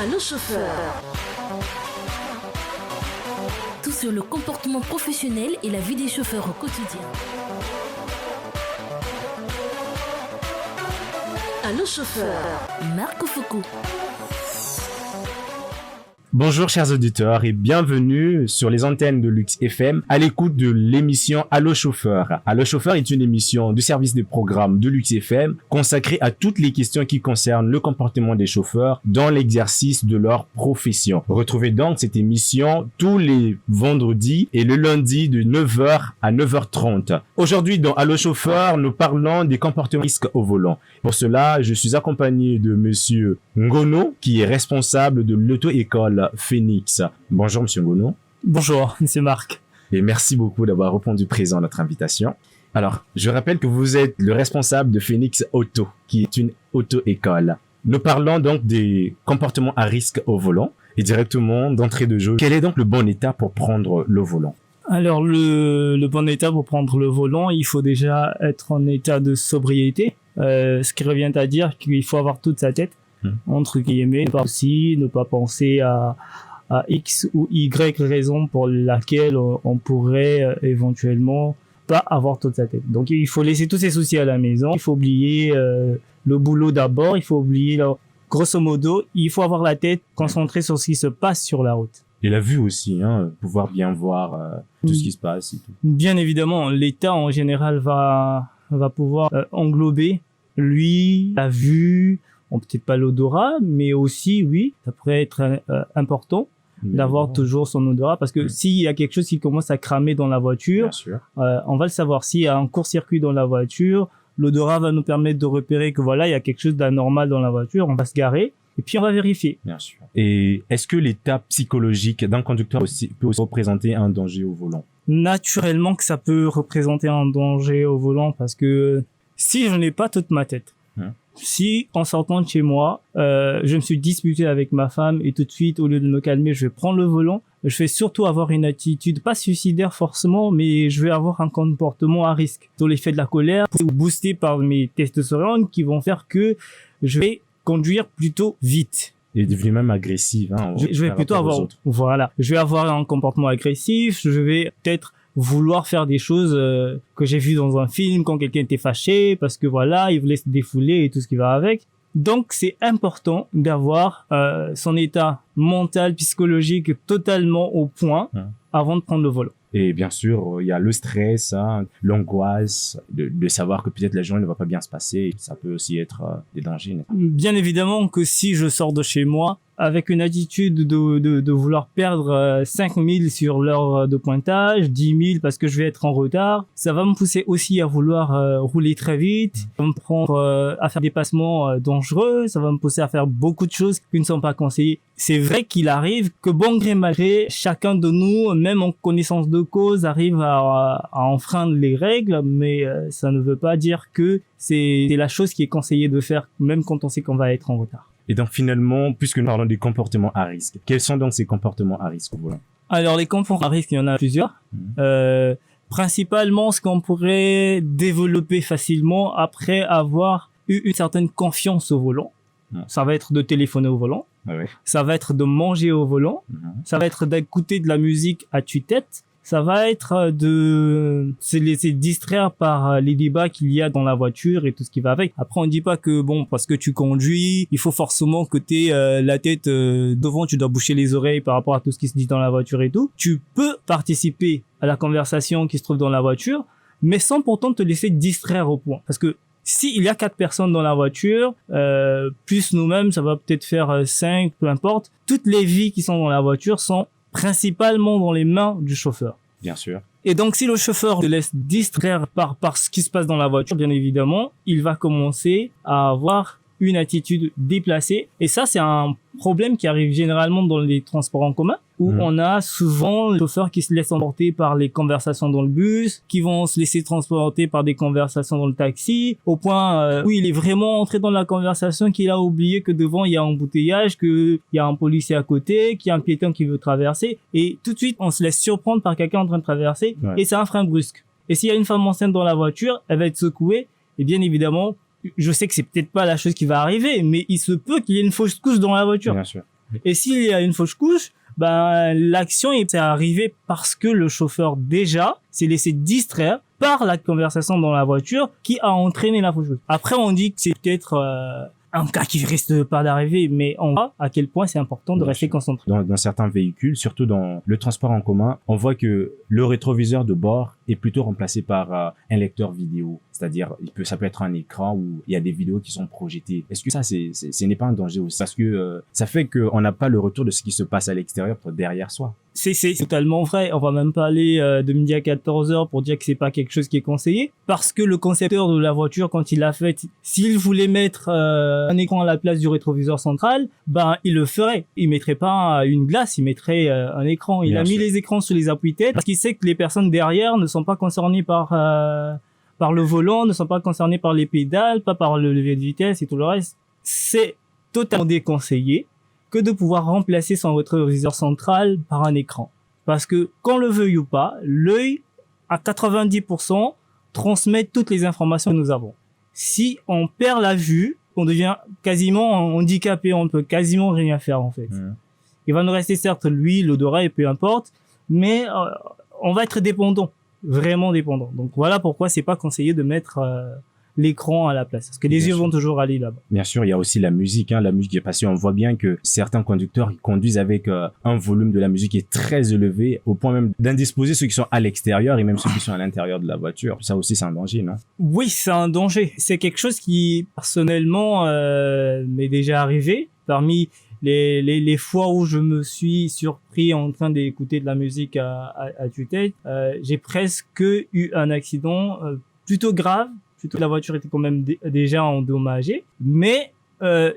Allô chauffeur. Tout sur le comportement professionnel et la vie des chauffeurs au quotidien. Allô chauffeur. Marco Foucault. Bonjour chers auditeurs et bienvenue sur les antennes de Lux FM à l'écoute de l'émission Allô chauffeur. Allô chauffeur est une émission du service des programmes de Lux FM consacrée à toutes les questions qui concernent le comportement des chauffeurs dans l'exercice de leur profession. Retrouvez donc cette émission tous les vendredis et le lundi de 9h à 9h30. Aujourd'hui dans Allô chauffeur, nous parlons des comportements risques au volant. Pour cela, je suis accompagné de monsieur Ngono qui est responsable de l'auto-école Phoenix. Bonjour Monsieur Ngono. Bonjour Monsieur Marc. Et merci beaucoup d'avoir répondu présent à notre invitation. Alors, je rappelle que vous êtes le responsable de Phoenix Auto, qui est une auto-école. Nous parlons donc des comportements à risque au volant et directement d'entrée de jeu. Quel est donc le bon état pour prendre le volant? Alors le bon état pour prendre le volant, il faut déjà être en état de sobriété, ce qui revient à dire qu'il faut avoir toute sa tête. Entre guillemets, ne pas penser à X ou Y raison pour laquelle on pourrait éventuellement pas avoir toute sa tête. Donc il faut laisser tous ses soucis à la maison, il faut oublier le boulot d'abord, il faut oublier grosso modo, il faut avoir la tête concentrée sur ce qui se passe sur la route. Et la vue aussi, pouvoir bien voir tout ce qui se passe et tout. Bien évidemment, l'état en général va pouvoir englober lui, la vue, peut-être pas l'odorat, mais aussi, oui, ça pourrait être important d'avoir toujours son odorat, parce que s'il y a quelque chose qui commence à cramer dans la voiture, on va le savoir. S'il y a un court-circuit dans la voiture, l'odorat va nous permettre de repérer que voilà, il y a quelque chose d'anormal dans la voiture, on va se garer, et puis on va vérifier. Bien sûr. Et est-ce que l'état psychologique d'un conducteur peut aussi représenter un danger au volant? Naturellement que ça peut représenter un danger au volant, parce que si je n'ai pas toute ma tête, si en sortant de chez moi, je me suis disputé avec ma femme et tout de suite, au lieu de me calmer, je vais prendre le volant, je vais surtout avoir une attitude, pas suicidaire forcément, mais je vais avoir un comportement à risque. Sur l'effet de la colère, ou boosté par mes testostérone qui vont faire que je vais conduire plutôt vite. Et devenu même agressif. Je vais plutôt avoir, je vais avoir un comportement agressif, je vais peut-être vouloir faire des choses que j'ai vues dans un film quand quelqu'un était fâché parce que voilà, il voulait se défouler et tout ce qui va avec. Donc c'est important d'avoir son état mental, psychologique totalement au point avant de prendre le volant. Et bien sûr, il y a le stress, l'angoisse de savoir que peut-être la journée ne va pas bien se passer. Ça peut aussi être des dangers. Bien évidemment que si je sors de chez moi avec une attitude de vouloir perdre 5000 sur l'heure de pointage, 10 000 parce que je vais être en retard, ça va me pousser aussi à vouloir rouler très vite, ça va me prendre à faire des passements dangereux, ça va me pousser à faire beaucoup de choses qui ne sont pas conseillées. C'est vrai qu'il arrive que bon gré mal gré, chacun de nous, même en connaissance de cause, arrive à enfreindre les règles, mais ça ne veut pas dire que c'est la chose qui est conseillée de faire, même quand on sait qu'on va être en retard. Et donc finalement, puisque nous parlons des comportements à risque, quels sont donc ces comportements à risque au volant? Alors les comportements à risque, il y en a plusieurs. Principalement, ce qu'on pourrait développer facilement après avoir eu une certaine confiance au volant. Ça va être de téléphoner au volant. Ça va être de manger au volant. Ça va être d'écouter de la musique à tue-tête. Ça va être de se laisser distraire par les débats qu'il y a dans la voiture et tout ce qui va avec. Après, on dit pas que parce que tu conduis, il faut forcément que t'aies la tête devant, tu dois boucher les oreilles par rapport à tout ce qui se dit dans la voiture et tout. Tu peux participer à la conversation qui se trouve dans la voiture, mais sans pourtant te laisser distraire au point. Parce que s'il y a 4 personnes dans la voiture, plus nous-mêmes, ça va peut-être faire 5, peu importe. Toutes les vies qui sont dans la voiture sont principalement dans les mains du chauffeur. Bien sûr. Et donc, si le chauffeur se laisse distraire par ce qui se passe dans la voiture, bien évidemment, il va commencer à avoir une attitude déplacée. Et ça, c'est un problème qui arrive généralement dans les transports en commun, où on a souvent les chauffeurs qui se laissent emporter par les conversations dans le bus, qui vont se laisser transporter par des conversations dans le taxi, au point où il est vraiment entré dans la conversation qu'il a oublié que devant il y a un embouteillage, qu'il y a un policier à côté, qu'il y a un piéton qui veut traverser, et tout de suite on se laisse surprendre par quelqu'un en train de traverser, et c'est un frein brusque. Et s'il y a une femme enceinte dans la voiture, elle va être secouée, et bien évidemment, je sais que c'est peut-être pas la chose qui va arriver, mais il se peut qu'il y ait une fausse couche dans la voiture. Bien sûr. Et s'il y a une fausse couche, ben, l'action est arrivée parce que le chauffeur déjà s'est laissé distraire par la conversation dans la voiture qui a entraîné la fausse couche. Après, on dit que c'est peut-être un cas qui risque pas d'arriver, mais on voit à quel point c'est important de rester concentré. Dans certains véhicules, surtout dans le transport en commun, on voit que le rétroviseur de bord est plutôt remplacé par un lecteur vidéo. C'est-à-dire, ça peut être un écran où il y a des vidéos qui sont projetées. Est-ce que ça, ce n'est pas un danger aussi? Parce que ça fait qu'on n'a pas le retour de ce qui se passe à l'extérieur derrière soi. C'est totalement vrai. On va même pas aller de midi à 14h pour dire que c'est pas quelque chose qui est conseillé. Parce que le concepteur de la voiture, quand il l'a fait, s'il voulait mettre un écran à la place du rétroviseur central, ben, il le ferait. Il mettrait pas une glace, il mettrait un écran. Il a mis les écrans sur les appuis-têtes parce qu'il sait que les personnes derrière ne sont pas concernées par le volant, ne sont pas concernées par les pédales, pas par le levier de vitesse et tout le reste. C'est totalement déconseillé que de pouvoir remplacer son rétroviseur central par un écran. Parce que, qu'on le veuille ou pas, l'œil, à 90%, transmet toutes les informations que nous avons. Si on perd la vue, on devient quasiment handicapé, on ne peut quasiment rien faire, en fait. Il va nous rester certes l'ouïe, l'odorat, et peu importe, mais on va être dépendant, vraiment dépendant. Donc voilà pourquoi c'est pas conseillé de mettre l'écran à la place, parce que les yeux vont toujours aller là-bas. Bien sûr, il y a aussi la musique, la musique est passée. On voit bien que certains conducteurs ils conduisent avec un volume de la musique qui est très élevé, au point même d'indisposer ceux qui sont à l'extérieur et même ceux qui sont à l'intérieur de la voiture. Ça aussi, c'est un danger, non? Oui, c'est un danger. C'est quelque chose qui, personnellement, m'est déjà arrivé. Parmi les fois où je me suis surpris en train d'écouter de la musique à tue-tête, j'ai presque eu un accident plutôt grave. La voiture était quand même déjà endommagée, mais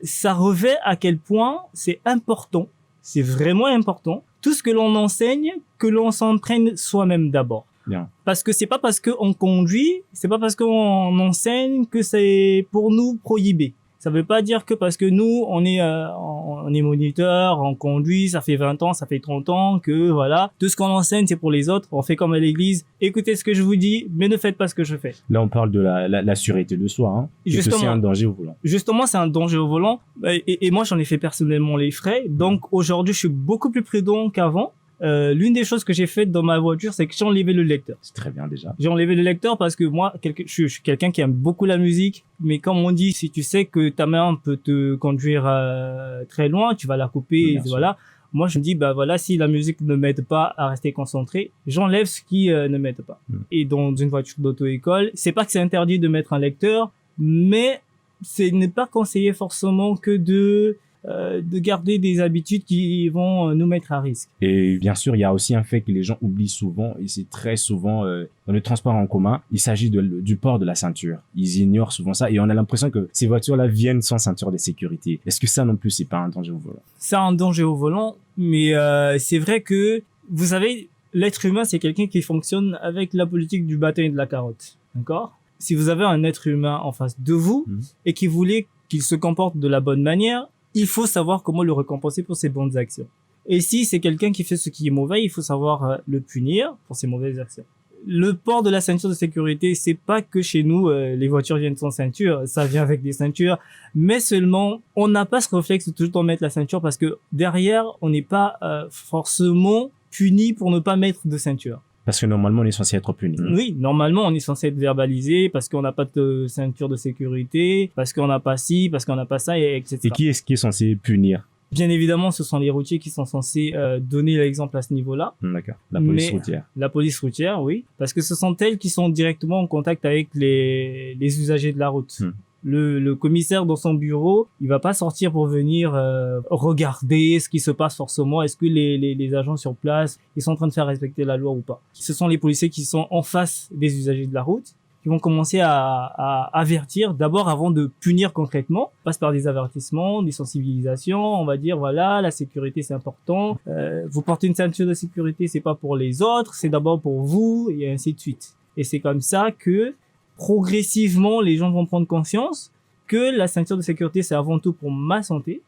ça revêt à quel point c'est important, c'est vraiment important, tout ce que l'on enseigne, que l'on s'entraîne soi-même d'abord. Bien. Parce que c'est pas parce qu'on conduit, c'est pas parce qu'on enseigne que c'est pour nous prohibé. Ça veut pas dire que parce que nous, on est moniteur, on conduit, ça fait 20 ans, ça fait 30 ans, que voilà, tout ce qu'on enseigne, c'est pour les autres. On fait comme à l'église, écoutez ce que je vous dis, mais ne faites pas ce que je fais. Là, on parle de la sûreté de soi, hein. C'est aussi un danger au volant. Justement, c'est un danger au volant. Et moi, j'en ai fait personnellement les frais. Donc, aujourd'hui, je suis beaucoup plus prudent qu'avant. L'une des choses que j'ai faites dans ma voiture, c'est que j'ai enlevé le lecteur. C'est très bien déjà. J'ai enlevé le lecteur parce que moi, je suis quelqu'un qui aime beaucoup la musique, mais comme on dit, si tu sais que ta main peut te conduire très loin, tu vas la couper, et voilà. Moi, je me dis, bah voilà, si la musique ne m'aide pas à rester concentré, j'enlève ce qui ne m'aide pas. Et dans une voiture d'auto-école, c'est pas que c'est interdit de mettre un lecteur, mais ce n'est pas conseillé forcément que de garder des habitudes qui vont nous mettre à risque. Et bien sûr, il y a aussi un fait que les gens oublient souvent, et c'est très souvent dans le transport en commun, il s'agit du port de la ceinture. Ils ignorent souvent ça et on a l'impression que ces voitures-là viennent sans ceinture de sécurité. Est-ce que ça non plus, c'est pas un danger au volant? C'est un danger au volant, mais c'est vrai que, vous savez, l'être humain, c'est quelqu'un qui fonctionne avec la politique du bâton et de la carotte. D'accord? Si vous avez un être humain en face de vous et qui voulait qu'il se comporte de la bonne manière, il faut savoir comment le récompenser pour ses bonnes actions. Et si c'est quelqu'un qui fait ce qui est mauvais, il faut savoir le punir pour ses mauvaises actions. Le port de la ceinture de sécurité, c'est pas que chez nous, les voitures viennent sans ceinture, ça vient avec des ceintures, mais seulement, on n'a pas ce réflexe de tout le temps mettre la ceinture parce que derrière, on n'est pas forcément puni pour ne pas mettre de ceinture. Parce que normalement, on est censé être puni. Oui, normalement, on est censé être verbalisé parce qu'on n'a pas de ceinture de sécurité, parce qu'on n'a pas ci, parce qu'on n'a pas ça, etc. Et qui est-ce qui est censé punir? Bien évidemment, ce sont les routiers qui sont censés donner l'exemple à ce niveau-là. D'accord. La police routière. La police routière, oui. Parce que ce sont elles qui sont directement en contact avec les usagers de la route. Le commissaire dans son bureau, il va pas sortir pour venir regarder ce qui se passe forcément. Est-ce que les agents sur place, ils sont en train de faire respecter la loi ou pas? Ce sont les policiers qui sont en face des usagers de la route, qui vont commencer à avertir d'abord avant de punir concrètement. On passe par des avertissements, des sensibilisations. On va dire voilà, la sécurité c'est important. Vous portez une ceinture de sécurité, c'est pas pour les autres, c'est d'abord pour vous et ainsi de suite. Et c'est comme ça que progressivement, les gens vont prendre conscience que la ceinture de sécurité, c'est avant tout pour ma santé,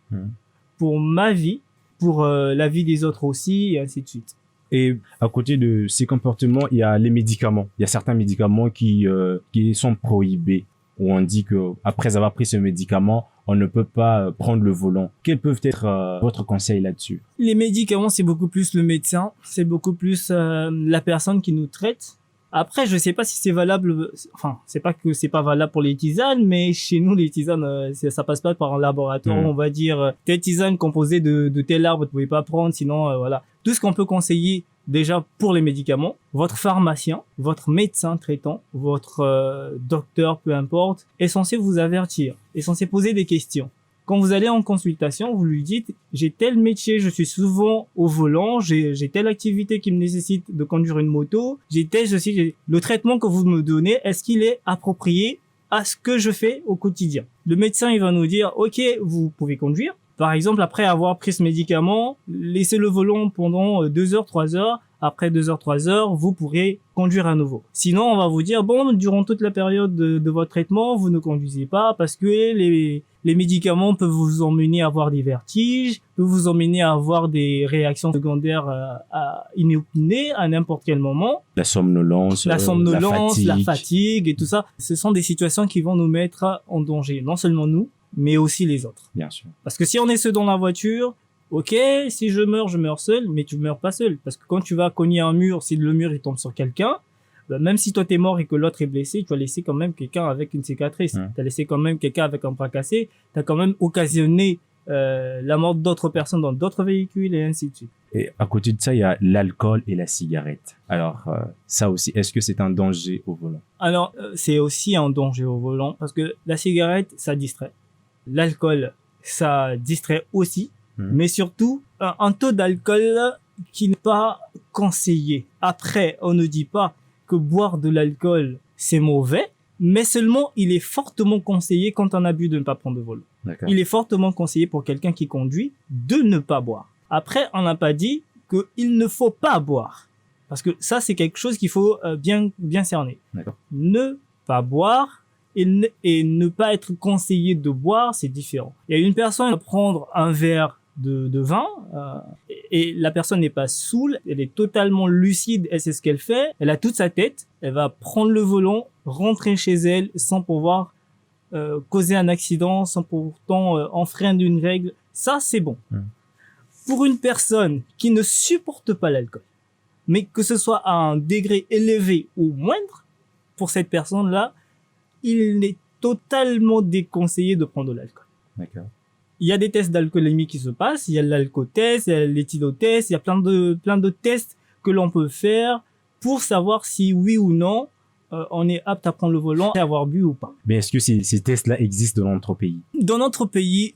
pour ma vie, pour la vie des autres aussi, et ainsi de suite. Et à côté de ces comportements, il y a les médicaments. Il y a certains médicaments qui sont prohibés, où on dit que après avoir pris ce médicament, on ne peut pas prendre le volant. Quels peuvent être votre conseil là-dessus? Les médicaments, c'est beaucoup plus le médecin, c'est beaucoup plus la personne qui nous traite. Après, je sais pas si c'est valable, enfin, c'est pas que c'est pas valable pour les tisanes, mais chez nous, les tisanes, ça passe pas par un laboratoire. On va dire, telle tisane composée de tel arbre, vous pouvez pas prendre, sinon, voilà. Tout ce qu'on peut conseiller, déjà, pour les médicaments, votre pharmacien, votre médecin traitant, votre docteur, peu importe, est censé vous avertir, est censé poser des questions. Quand vous allez en consultation, vous lui dites, j'ai tel métier, je suis souvent au volant, j'ai telle activité qui me nécessite de conduire une moto, le traitement que vous me donnez, est-ce qu'il est approprié à ce que je fais au quotidien? Le médecin, il va nous dire, OK, vous pouvez conduire. Par exemple, après avoir pris ce médicament, laissez le volant pendant 2 heures, 3 heures. Après 2 heures, 3 heures, vous pourrez conduire à nouveau. Sinon, on va vous dire, bon, durant toute la période de votre traitement, vous ne conduisez pas parce que les médicaments peuvent vous emmener à avoir des vertiges, peuvent vous emmener à avoir des réactions secondaires inopinées à n'importe quel moment. La somnolence, la fatigue et tout ça. Ce sont des situations qui vont nous mettre en danger, non seulement nous, mais aussi les autres. Bien sûr. Parce que si on est seul dans la voiture, ok, si je meurs seul, mais tu meurs pas seul. Parce que quand tu vas cogner un mur, si le mur il tombe sur quelqu'un, bah, même si toi t'es mort et que l'autre est blessé, tu vas laisser quand même quelqu'un avec une cicatrice. T'as laissé quand même quelqu'un avec un bras cassé. T'as quand même occasionné la mort d'autres personnes dans d'autres véhicules et ainsi de suite. Et à côté de ça, il y a l'alcool et la cigarette. Alors, ça aussi, est-ce que c'est un danger au volant? Alors, c'est aussi un danger au volant parce que la cigarette, ça distrait. L'alcool, ça distrait aussi. Mais surtout, un taux d'alcool qui n'est pas conseillé. Après, on ne dit pas que boire de l'alcool, c'est mauvais, mais seulement il est fortement conseillé quand on a bu de ne pas prendre de volant. Il est fortement conseillé pour quelqu'un qui conduit de ne pas boire. Après, on n'a pas dit qu'il ne faut pas boire. Parce que ça, c'est quelque chose qu'il faut bien cerner. Ne pas boire et ne pas être conseillé de boire, c'est différent. Il y a une personne qui va prendre un verre de vin et la personne n'est pas saoule, elle est totalement lucide, elle sait ce qu'elle fait, elle a toute sa tête, elle va prendre le volant, rentrer chez elle sans pouvoir causer un accident, sans pourtant enfreindre une règle. Ça, c'est bon. Pour une personne qui ne supporte pas l'alcool, mais que ce soit à un degré élevé ou moindre, pour cette personne-là, il est totalement déconseillé de prendre de l'alcool. D'accord. Il y a des tests d'alcoolémie qui se passent, il y a l'alcotest, il y a l'éthylotest, il y a plein de tests que l'on peut faire pour savoir si oui ou non on est apte à prendre le volant et avoir bu ou pas. Mais est-ce que ces tests-là existent dans notre pays? Dans notre pays,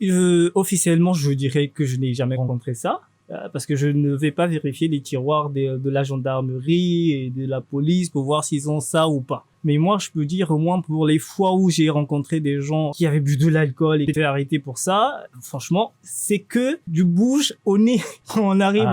officiellement, je dirais que je n'ai jamais rencontré ça. Parce que je ne vais pas vérifier les tiroirs de la gendarmerie et de la police pour voir s'ils ont ça ou pas. Mais moi, je peux dire, au moins pour les fois où j'ai rencontré des gens qui avaient bu de l'alcool et qui étaient arrêtés pour ça, franchement, c'est que du bouche au nez quand on arrive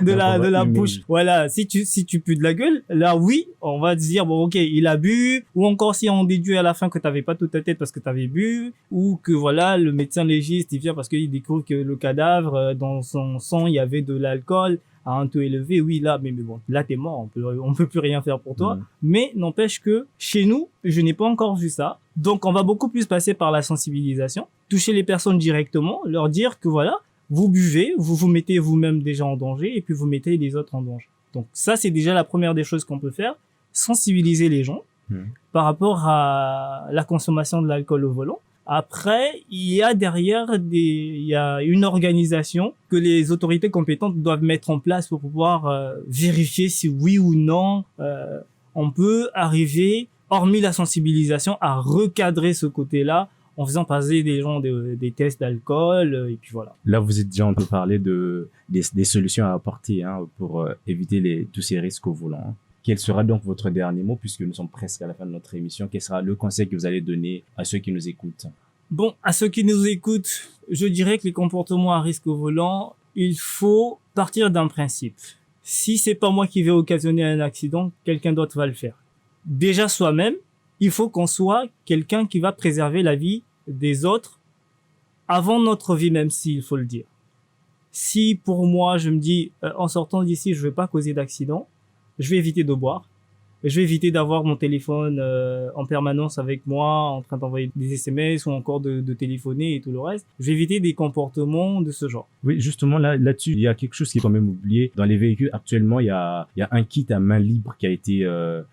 de la bouche. Voilà, si tu pues de la gueule, là oui, on va te dire bon OK, il a bu, ou encore si on déduit à la fin que t'avais pas toute ta tête parce que t'avais bu, ou que voilà, le médecin légiste il vient parce qu'il découvre que le cadavre dans son sang, il y avait de l'alcool à un taux élevé, oui, là, mais bon, là, t'es mort, on peut plus rien faire pour toi. Mais n'empêche que, chez nous, je n'ai pas encore vu ça. Donc, on va beaucoup plus passer par la sensibilisation, toucher les personnes directement, leur dire que voilà, vous buvez, vous vous mettez vous-même déjà en danger, et puis vous mettez les autres en danger. Donc, ça, c'est déjà la première des choses qu'on peut faire, sensibiliser les gens par rapport à la consommation de l'alcool au volant. Après, il y a derrière il y a une organisation que les autorités compétentes doivent mettre en place pour pouvoir vérifier si oui ou non on peut arriver, hormis la sensibilisation, à recadrer ce côté-là en faisant passer des gens des tests d'alcool et puis voilà. Là, vous êtes déjà en train de parler des solutions à apporter pour éviter tous ces risques au volant. Quel sera donc votre dernier mot, puisque nous sommes presque à la fin de notre émission? Quel sera le conseil que vous allez donner à ceux qui nous écoutent? Bon, à ceux qui nous écoutent, je dirais que les comportements à risque au volant, il faut partir d'un principe. Si c'est pas moi qui vais occasionner un accident, quelqu'un d'autre va le faire. Déjà soi-même, il faut qu'on soit quelqu'un qui va préserver la vie des autres avant notre vie, même s'il faut le dire. Si pour moi, je me dis, en sortant d'ici, je vais pas causer d'accident, je vais éviter de boire, je vais éviter d'avoir mon téléphone en permanence avec moi, en train d'envoyer des SMS ou encore de téléphoner et tout le reste. Je vais éviter des comportements de ce genre. Oui, justement, là-dessus, il y a quelque chose qui est quand même oublié. Dans les véhicules, actuellement, il y a un kit à main libre qui a été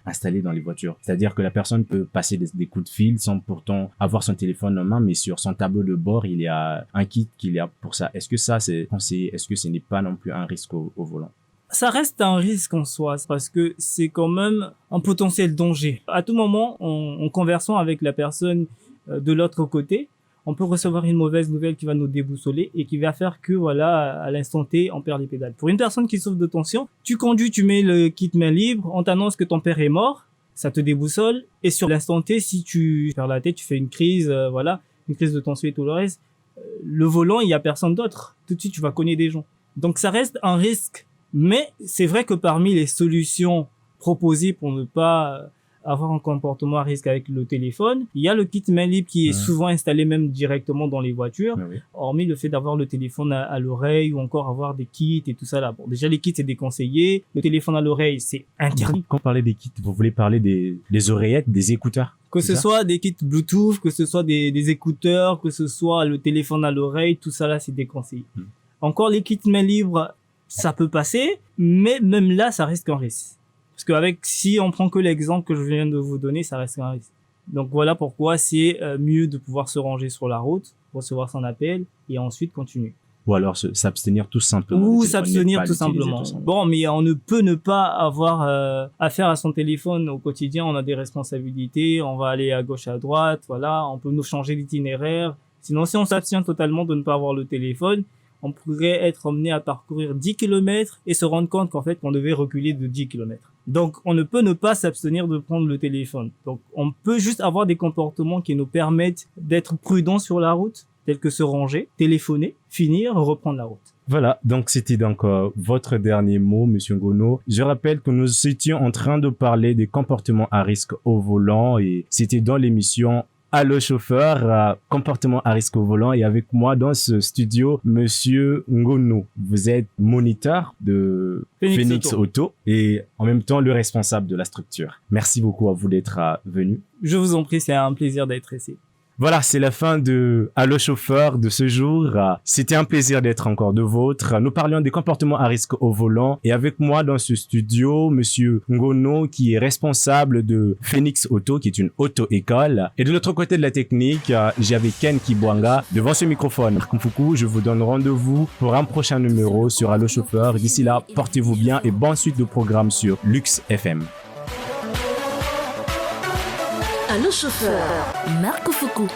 installé dans les voitures. C'est-à-dire que la personne peut passer des coups de fil sans pourtant avoir son téléphone en main, mais sur son tableau de bord, il y a un kit qu'il y a pour ça. Est-ce que ça, c'est conseillé? Est-ce que ce n'est pas non plus un risque au volant? Ça reste un risque en soi, parce que c'est quand même un potentiel danger. À tout moment, en conversant avec la personne de l'autre côté, on peut recevoir une mauvaise nouvelle qui va nous déboussoler et qui va faire que, voilà, à l'instant T, on perd les pédales. Pour une personne qui souffre de tension, tu conduis, tu mets le kit main libre, on t'annonce que ton père est mort, ça te déboussole, et sur l'instant T, si tu perds la tête, tu fais une crise, voilà, une crise de tension et tout le reste, le volant, il y a personne d'autre. Tout de suite, tu vas cogner des gens. Donc, ça reste un risque. Mais c'est vrai que parmi les solutions proposées pour ne pas avoir un comportement à risque avec le téléphone, il y a le kit main libre qui est souvent installé même directement dans les voitures, hormis le fait d'avoir le téléphone à l'oreille ou encore avoir des kits et tout ça là. Bon, déjà les kits c'est déconseillé, le téléphone à l'oreille c'est interdit. Quand vous parlez des kits, vous voulez parler des oreillettes, des écouteurs? Que ce soit des kits Bluetooth, que ce soit des écouteurs, que ce soit le téléphone à l'oreille, tout ça là c'est déconseillé. Encore les kits main libre, ça peut passer, mais même là, ça reste un risque. Parce qu'avec, si on prend que l'exemple que je viens de vous donner, ça reste un risque. Donc voilà pourquoi c'est mieux de pouvoir se ranger sur la route, recevoir son appel et ensuite continuer. Ou alors s'abstenir tout simplement. Ou s'abstenir tout simplement. Bon, mais on ne peut ne pas avoir affaire à son téléphone au quotidien. On a des responsabilités, on va aller à gauche, à droite, voilà. On peut nous changer d'itinéraire. Sinon, si on s'abstient totalement de ne pas avoir le téléphone, on pourrait être emmené à parcourir 10 km et se rendre compte qu'en fait, on devait reculer de 10 km. Donc, on ne peut ne pas s'abstenir de prendre le téléphone. Donc, on peut juste avoir des comportements qui nous permettent d'être prudents sur la route, tels que se ranger, téléphoner, finir, reprendre la route. Voilà, donc c'était donc votre dernier mot, Monsieur Ngono. Je rappelle que nous étions en train de parler des comportements à risque au volant et c'était dans l'émission Allô chauffeur, comportement à risque au volant, et avec moi dans ce studio, Monsieur Ngono. Vous êtes moniteur de Phoenix Auto et en même temps le responsable de la structure. Merci beaucoup à vous d'être venu. Je vous en prie, c'est un plaisir d'être ici. Voilà, c'est la fin de Allô chauffeur de ce jour. C'était un plaisir d'être encore de vôtre. Nous parlions des comportements à risque au volant et avec moi dans ce studio, Monsieur Ngono qui est responsable de Phoenix Auto qui est une auto-école. Et de l'autre côté de la technique, j'avais Ken Kibwanga devant ce microphone. Kumfuku, je vous donne rendez-vous pour un prochain numéro sur Allô chauffeur. D'ici là, portez-vous bien et bonne suite de programme sur Lux FM. Allô chauffeur, Marc Foucault.